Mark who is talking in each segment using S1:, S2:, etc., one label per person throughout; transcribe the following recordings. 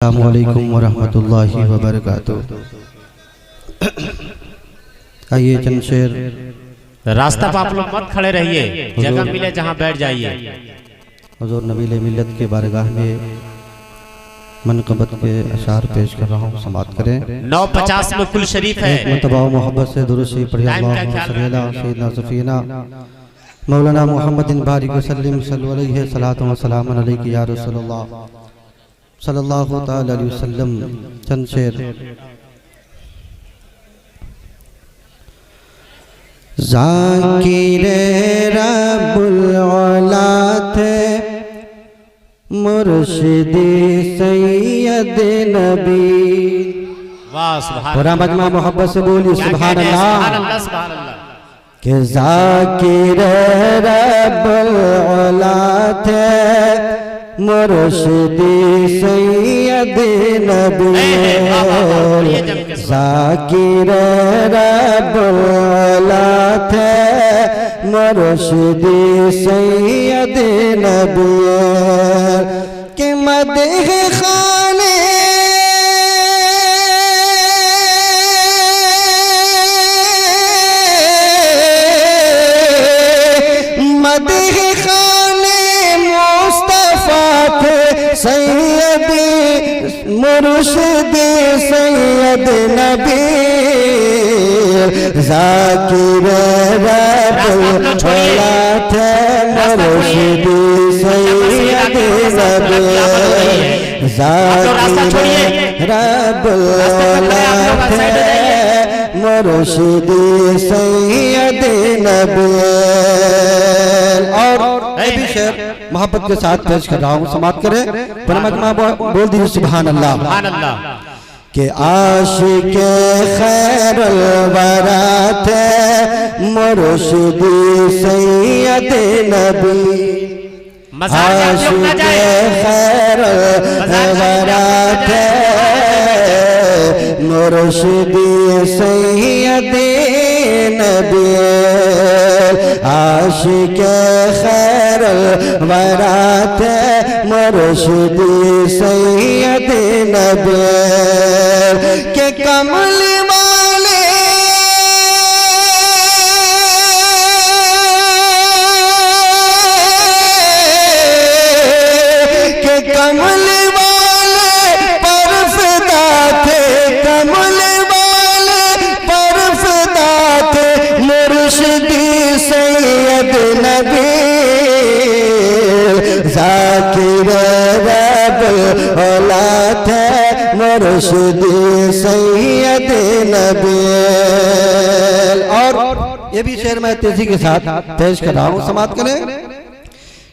S1: अस्सलामु अलैकुम वरहमतुल्लाहि वबरकातुह। आइए चंद शेर।
S2: रास्ता पर आप लोग मत खड़े रहिए, जगह मिले जहां बैठ जाइए।
S1: हुजूर नबील मिल्लत के बारगाह में मनक़बत के अशार पेश कर रहा हूँ, समाअत करें।
S2: 9:50 में कुल शरीफ है।
S1: मतबा मोहब्बत से दुरूद शरीफ पढ़िए। अल्लाहुम्मा सल्ली अला सय्यिदना सफ़ीना मौलाना मुहम्मदिन बारिक वसल्लिम सल्लल्लाहु अलैहि सलातो व सलाम अलैका या रसूलल्लाह सल्लल्लाहु तआला अलैहि वसल्लम। चंद शेर। ज़ाकिरे रब्बुल औला थे मुर्शिदी सैयद नबी।
S2: वाह सुभान
S1: पूरा मजमा मोहब्बत से बोलिए सुभान अल्लाह।
S2: सुभान अल्लाह।
S1: कि ज़ाकिरे रब्बुल औला थे मुर्शिदी सैयद नबी। ज़ाकिरे रब्बुल औला थे मुर्शिदी सैयद नबी के मदह खाने मदह खाने मुस्तफा थे सैयदी मुर्शिदी सैयद नबी। ज़ाकिरे रब्बुल औला थे मुर्शिदी सैयद नबी। ज़ाकिरे रब्बुल औला थे मुर्शिदी सैयद नबी। और मैं भी शेर मोहब्बत के साथ पेश कर रहा हूँ, समाअत करें। मजमा बोल दीजिए सुभान अल्लाह। के आशिक़े खैरुल वरा थे मुर्शिदी सैयद नबी। आशिक़े खैरुल वरा थे मुर्शिदी सैयद नबी। आशिक़े खैरुल वरा थे मुर्शिदी सैयद नबी के कमल वाले के कमल वाले पर फिदा थे। कमल वाले पर फिदा थे मुर्शिदी सैयद नबी। ज़ाकिरे रब्बुल औला थे मुर्शिदी सैयद नबी। और ये भी शेर मैं तेजी के साथ पेश कर रहा हूँ, समाअत करें।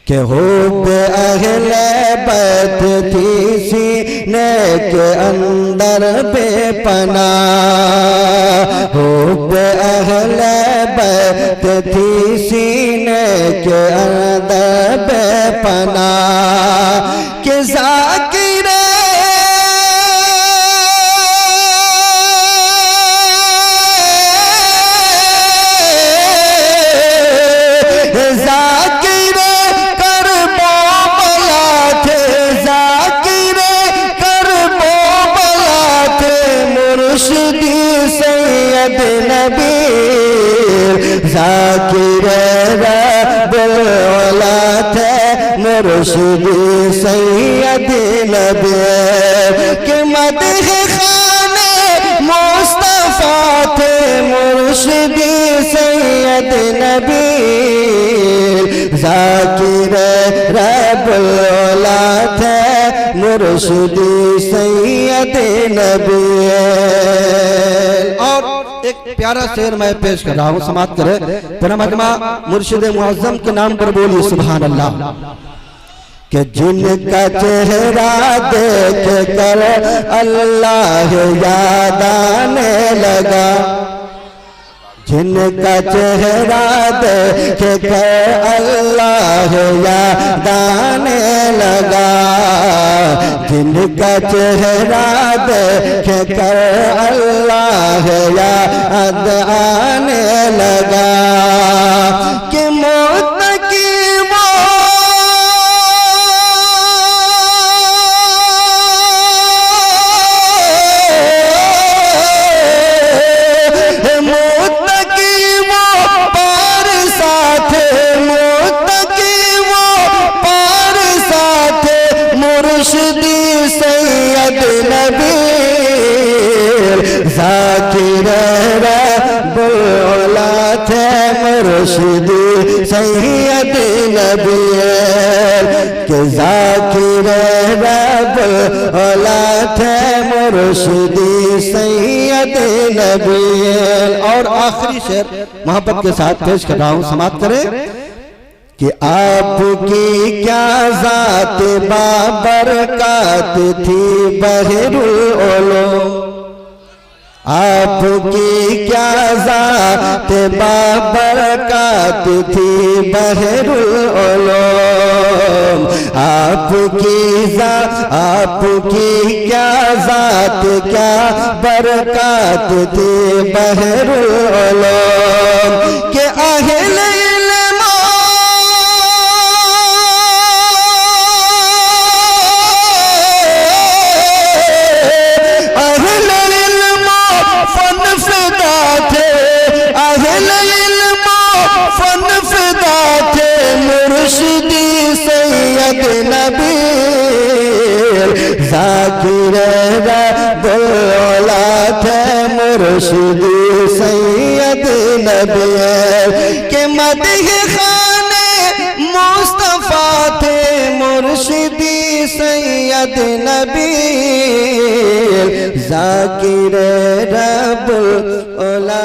S1: के हुब्ब अहले बैत थी सीने के अंदर बेपनाह। हुब्ब अहले बैत थी सीने के अंदर बेपनाह। के ज़ाकिरे ज़ाकिरे रब्बुल औला थे मुर्शिदी सैयद नबी के मदह खाने मुस्तफा थे मुर्शिदी सैयद नबी। ज़ाकिरे रब्बुल औला थे मुर्शिदी सैयद नबी। और एक प्यारा शेर मैं पेश कर रहा हूँ, समाअत करें। पूरा मजमा मुर्शिद मुअज़्ज़म के नाम पर बोलिए सुभान अल्लाह। कि जिनका चेहरा देख कर अल्लाह याद आने लगा। जिनका चेहरा देख कर अल्लाह याद आने लगा। जिनका चेहरा देख कर अल्लाह याद आने लगा। कि मुत्तकी वो जाकिर रब्बुल औला थे मुर्शिदी सैयद नबी के जाकिर रब्बुल औला थे मुर्शिदी सैयद नबी। और आखिरी शेर मोहब्बत के साथ पेश कर रहा हूं, समाप्त करें कि आपकी क्या जात बाबरकत थी बहरुल उलूम, आपकी क्या जात बाबरकत थी बहरुल उलूम, आपकी क्या जात क्या बरकत थी बहरुल उलूम के अहले नबी जाकिर रब्बुल औला थे मुर्शिदी सैयद नबी के मदह खाने मुस्तफा थे मुर्शिदी सैयद नबी जाकिर रब्बुल औला